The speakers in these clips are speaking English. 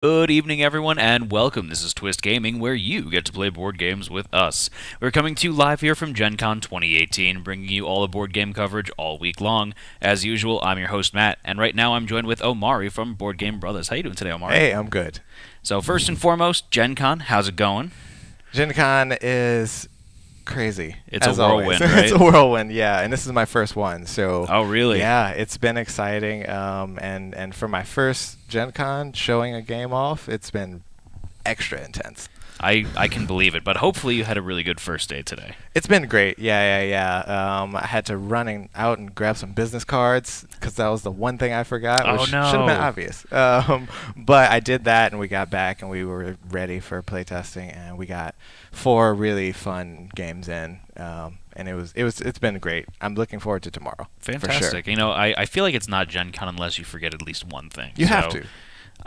Good evening, everyone, and welcome. This is Twist Gaming, where you get to play board games with us. We're coming to you live here from Gen Con 2018, bringing you all the board game coverage all week long. As usual, I'm your host, Matt, and right now I'm joined with Omari from Board Game Brothas. How you doing today, Omari? Hey, I'm good. So first and foremost, Gen Con, how's it going? Gen Con is crazy. It's as a whirlwind, always. right? It's a whirlwind, yeah. And this is my first one, so Oh, really? yeah, it's been exciting. And for my first Gen Con showing a game off, it's been extra intense. I can believe it, but hopefully you had a really good first day today. It's been great. Yeah. I had to out and grab some business cards because that was the one thing I forgot, Oh, which no. should have been obvious. But I did that, and we got back, and we were ready for playtesting, and we got 4 really fun games in. And it's been great. I'm looking forward to tomorrow. Fantastic. For sure. You know, I feel like it's not Gen Con unless you forget at least one thing. You have to.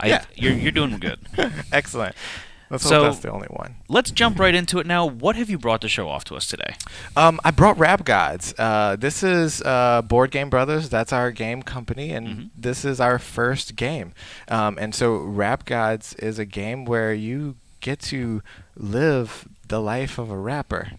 Yeah. You're doing good. Excellent. Let's So- hope that's the only one. Let's jump right into it now. What have you brought to show off to us today? I brought Godz. This is Board Game Brothers. That's our game company, and this is our first game. And so Godz is a game where you get to live the life of a rapper.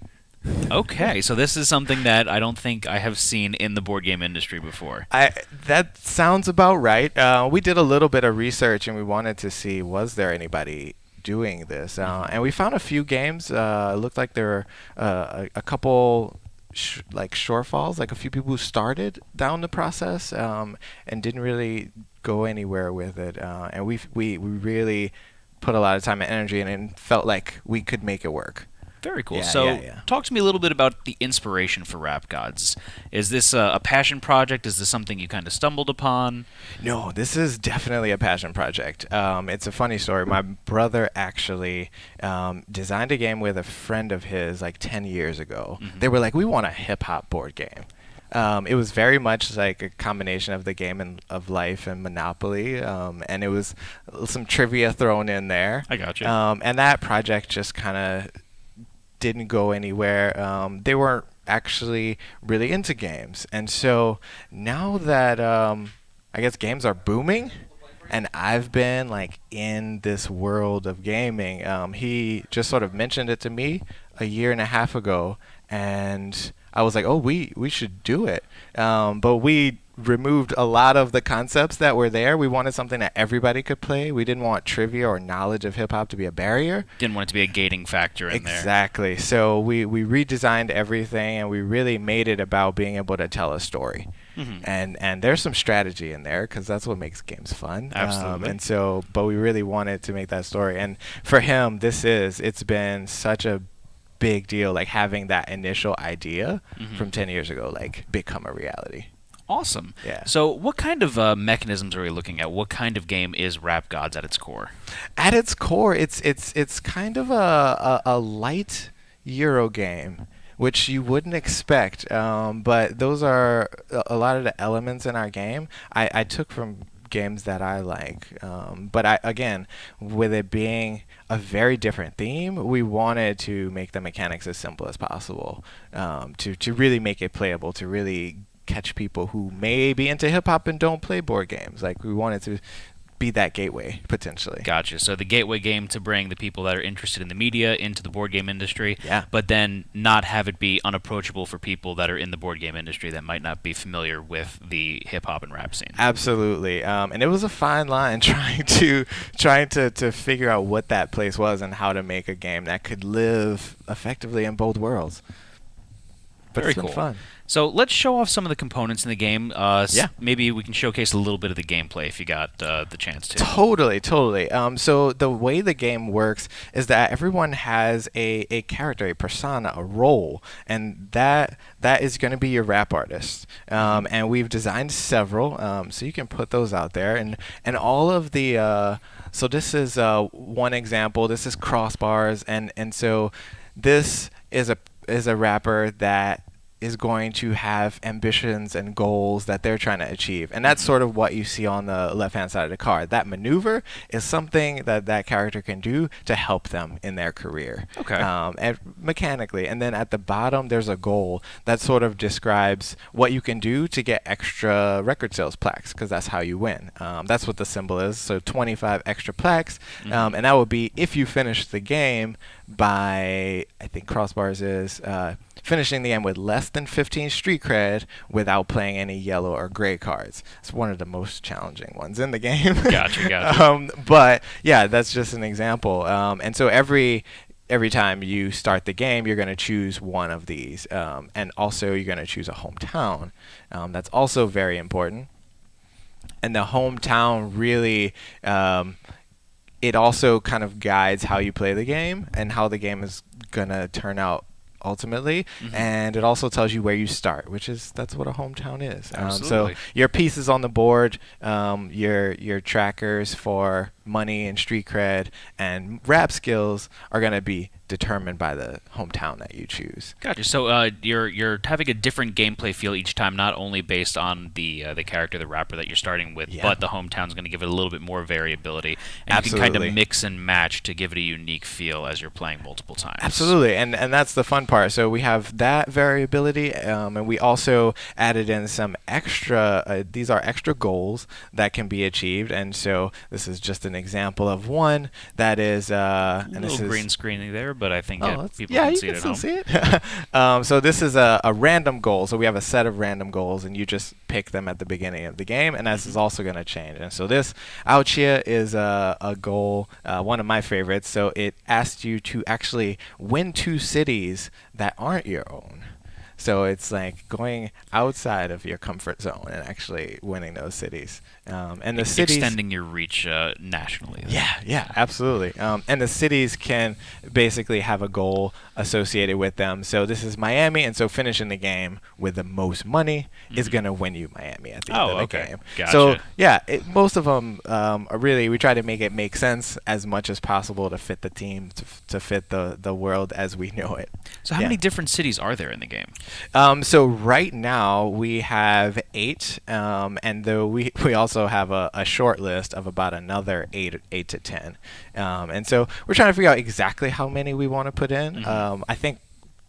Okay, so this is something that I don't think I have seen in the board game industry before. That sounds about right. We did a little bit of research, and we wanted to see, was there anybody doing this? And we found a few games. It looked like there were a couple shortfalls, like a few people who started down the process and didn't really go anywhere with it. And we really put a lot of time and energy in it and felt like we could make it work. Very cool. Yeah, So, yeah. talk to me a little bit about the inspiration for Godz. Is this a passion project? Is this something you kind of stumbled upon? No, this is definitely a passion project. It's a funny story. My brother actually designed a game with a friend of his like 10 years ago. They were like, we want a hip-hop board game. It was very much like a combination of the game of life and Monopoly, and it was some trivia thrown in there. I got you. And that project just kind of didn't go anywhere. They weren't actually really into games. And so now that I guess games are booming, and I've been like in this world of gaming, he just sort of mentioned it to me a year and a half ago, and I was like, oh, we should do it. But we removed a lot of the concepts that were there. We wanted something that everybody could play. We didn't want trivia or knowledge of hip-hop to be a barrier. Didn't want it to be a gating factor in there. Exactly. So we redesigned everything, and we really made it about being able to tell a story. And there's some strategy in there because that's what makes games fun. Absolutely. But we really wanted to make that story. And for him, it's been such a big deal, like having that initial idea from 10 years ago, like become a reality. Awesome. Yeah. So, what kind of mechanisms are we looking at? What kind of game is Godz at its core? At its core, it's kind of a light Euro game, which you wouldn't expect. But those are a lot of the elements in our game I took from games that I like. But again, with it being a very different theme, we wanted to make the mechanics as simple as possible, to really make it playable, to really catch people who may be into hip hop and don't play board games. Like, we wanted to be that gateway potentially. Gotcha. So the gateway game to bring the people that are interested in the media into the board game industry, Yeah. but then not have it be unapproachable for people that are in the board game industry that might not be familiar with the hip hop and rap scene. Absolutely. And it was a fine line trying to figure out what that place was and how to make a game that could live effectively in both worlds. But Very it's been cool. fun. So let's show off some of the components in the game. Yeah. Maybe we can showcase a little bit of the gameplay if you got the chance to. Totally. So the way the game works is that everyone has a character, a persona, a role, and that is going to be your rap artist. And we've designed several, so you can put those out there. And all of the so this is one example. This is Crossbars, and so this is a rapper that is going to have ambitions and goals that they're trying to achieve. And that's sort of what you see on the left-hand side of the card. That maneuver is something that that character can do to help them in their career. Okay. And mechanically. And then at the bottom, there's a goal that sort of describes what you can do to get extra record sales plaques, because that's how you win. That's what the symbol is. So 25 extra plaques. And that would be if you finish the game by, I think crossbars is finishing the game with less than 15 street cred without playing any yellow or gray cards. It's one of the most challenging ones in the game. Gotcha. But yeah, that's just an example. And so every time you start the game, you're going to choose one of these. And also you're going to choose a hometown. That's also very important. And the hometown really, it also kind of guides how you play the game and how the game is going to turn out ultimately. And it also tells you where you start, that's what a hometown is. So your pieces on the board, your trackers for money and street cred and rap skills are going to be determined by the hometown that you choose. Gotcha. So you're having a different gameplay feel each time, not only based on the character, the rapper that you're starting with, but the hometown's going to give it a little bit more variability, and you can kind of mix and match to give it a unique feel as you're playing multiple times. Absolutely, and that's the fun part. So we have that variability, and we also added in some extra. These are extra goals that can be achieved, and so this is just an example of one that is a little green screening there, but I think people can see it at home. See it. So this is a random goal. So we have a set of random goals, and you just pick them at the beginning of the game, and this is also going to change. And so this out here is a goal, one of my favorites. So it asks you to actually win 2 cities that aren't your own. So it's like going outside of your comfort zone and actually winning those cities. And the cities extending your reach nationally. Yeah, absolutely. And the cities can basically have a goal associated with them. So this is Miami, and so finishing the game with the most money is going to win you Miami at the end of the game. Gotcha. So yeah, most of them are really, we try to make it make sense as much as possible to fit the team, to fit the world as we know it. So how many different cities are there in the game? So right now we have 8, and though we also have a short list of about another 8 to 10, and so we're trying to figure out exactly how many we want to put in. I think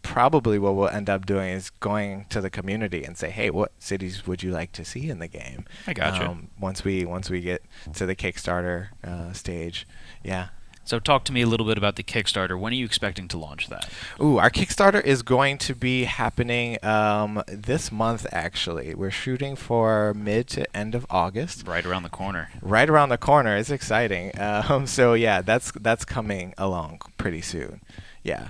probably what we'll end up doing is going to the community and say, hey, what cities would you like to see in the game? I gotcha. Once we get to the Kickstarter stage, yeah. So talk to me a little bit about the Kickstarter. When are you expecting to launch that? Our Kickstarter is going to be happening this month, actually. We're shooting for mid to end of August. Right around the corner. Right around the corner. It's exciting. So yeah, that's coming along pretty soon. Yeah.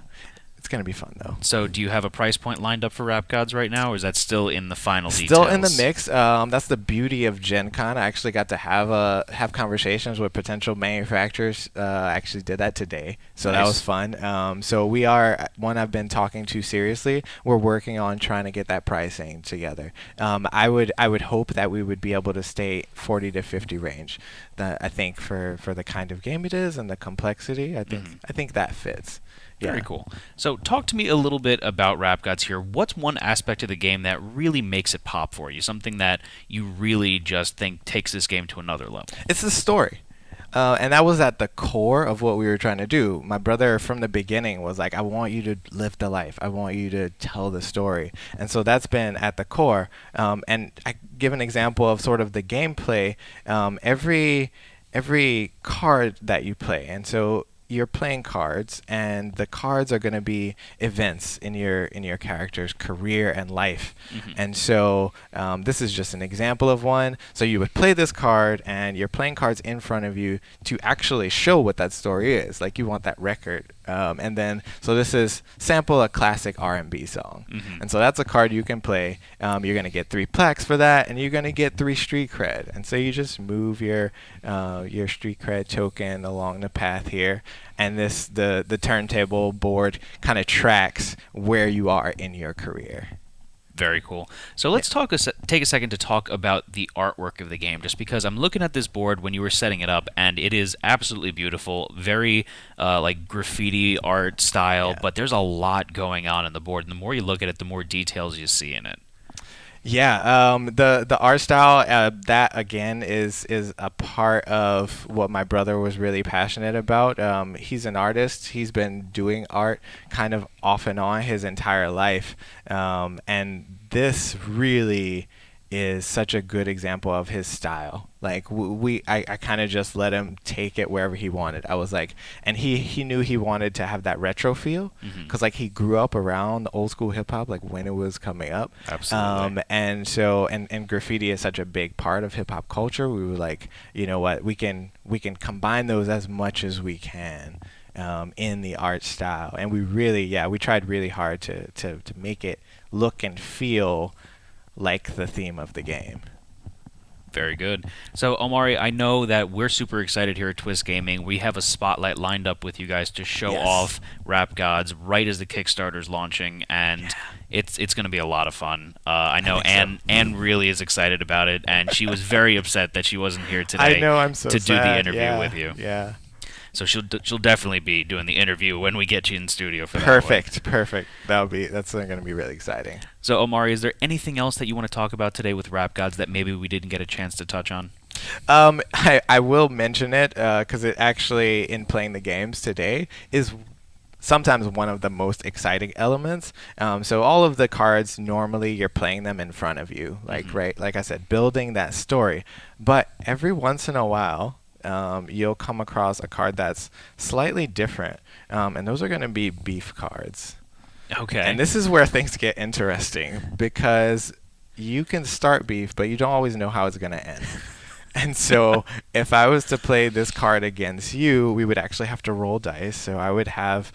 It's going to be fun, though. So do you have a price point lined up for Rap Godz right now, or is that still in the final details? Still in the mix. That's the beauty of Gen Con. I actually got to have conversations with potential manufacturers. I actually did that today, so that was fun. So we are, one I've been talking to seriously. We're working on trying to get that pricing together. I would hope that we would be able to stay 40 to 50 range. That I think for the kind of game it is and the complexity, I think that fits. Very cool. So talk to me a little bit about Rap Godz here. What's one aspect of the game that really makes it pop for you? Something that you really just think takes this game to another level? It's the story. And that was at the core of what we were trying to do. My brother from the beginning was like, I want you to live the life. I want you to tell the story. And so that's been at the core. And I give an example of sort of the gameplay. Every card that you play. And so you're playing cards, and the cards are going to be events in your character's career and life. And so this is just an example of one. So you would play this card, and you're playing cards in front of you to actually show what that story is. Like, you want that record. And then, so this is sample a classic R&B song. And so that's a card you can play. You're going to get 3 plaques for that, and you're going to get 3 street cred. And so you just move your street cred token along the path here. And the turntable board kind of tracks where you are in your career. Very cool. So let's take a second to talk about the artwork of the game, just because I'm looking at this board when you were setting it up, and it is absolutely beautiful, very like graffiti art style, but there's a lot going on in the board, and the more you look at it, the more details you see in it. Yeah, the art style, that again is a part of what my brother was really passionate about. He's an artist. He's been doing art kind of off and on his entire life, and this really is such a good example of his style. Like I kind of just let him take it wherever he wanted. I was like, and he knew he wanted to have that retro feel, because like he grew up around the old school hip hop, like when it was coming up. Absolutely. And so and graffiti is such a big part of hip hop culture. We were like, you know what, we can combine those as much as we can. In the art style, and we tried really hard to make it look and feel like the theme of the game. Very good. So, Omari, I know that we're super excited here at Twist Gaming. We have a spotlight lined up with you guys to show off Rap Godz right as the Kickstarter's launching, and it's going to be a lot of fun. I know Anne really is excited about it, and she was very upset that she wasn't here today I know, I'm so to sad. do the interview with you. Yeah. So she'll definitely be doing the interview when we get you in the studio for that. Perfect. That's going to be really exciting. So, Omari, is there anything else that you want to talk about today with Rap Godz that maybe we didn't get a chance to touch on? I will mention it because it actually, in playing the games today, is sometimes one of the most exciting elements. So all of the cards, normally you're playing them in front of you, right? Like I said, building that story. But every once in a while, you'll come across a card that's slightly different, and those are going to be beef cards. Okay. And this is where things get interesting, because you can start beef, but you don't always know how it's going to end. And so if I was to play this card against you, we would actually have to roll dice. So I would have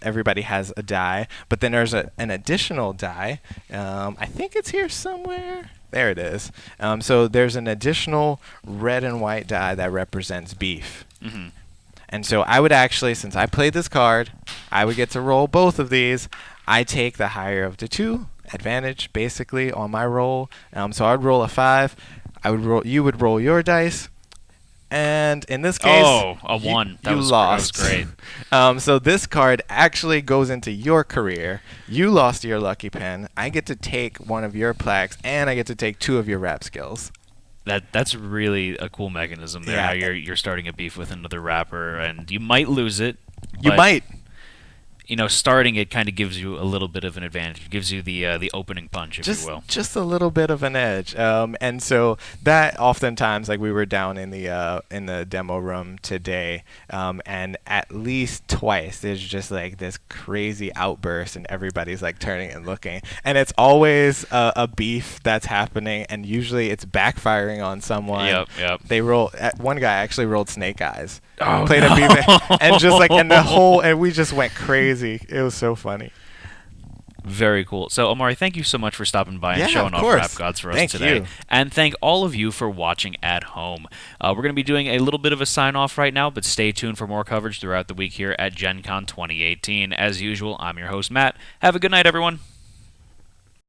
everybody has a die, but then there's an additional die. I think it's here somewhere. There it is. So there's an additional red and white die that represents beef. And so I would actually, since I played this card, I would get to roll both of these. I take the higher of the two, advantage basically on my roll. So I would roll a 5. You would roll your dice. And in this case, a 1. You lost. That was great. So this card actually goes into your career. You lost your lucky pen. I get to take one of your plaques, and I get to take 2 of your rap skills. That's really a cool mechanism there. Yeah. How you're starting a beef with another rapper, and you might lose it. You might. You know, starting it kind of gives you a little bit of an advantage. It gives you the opening punch, if you will. Just a little bit of an edge. And so that oftentimes, like we were down in the demo room today, and at least twice there's just like this crazy outburst, and everybody's like turning and looking, and it's always a beef that's happening, and usually it's backfiring on someone. Yep. They roll. One guy actually rolled snake eyes. Oh, played no. a beef, and just like and we just went crazy. It was so funny. Very cool. So, Omari, thank you so much for stopping by and showing off Rap Godz for us today. You. And thank all of you for watching at home. We're going to be doing a little bit of a sign-off right now, but stay tuned for more coverage throughout the week here at Gen Con 2018. As usual, I'm your host, Matt. Have a good night, everyone.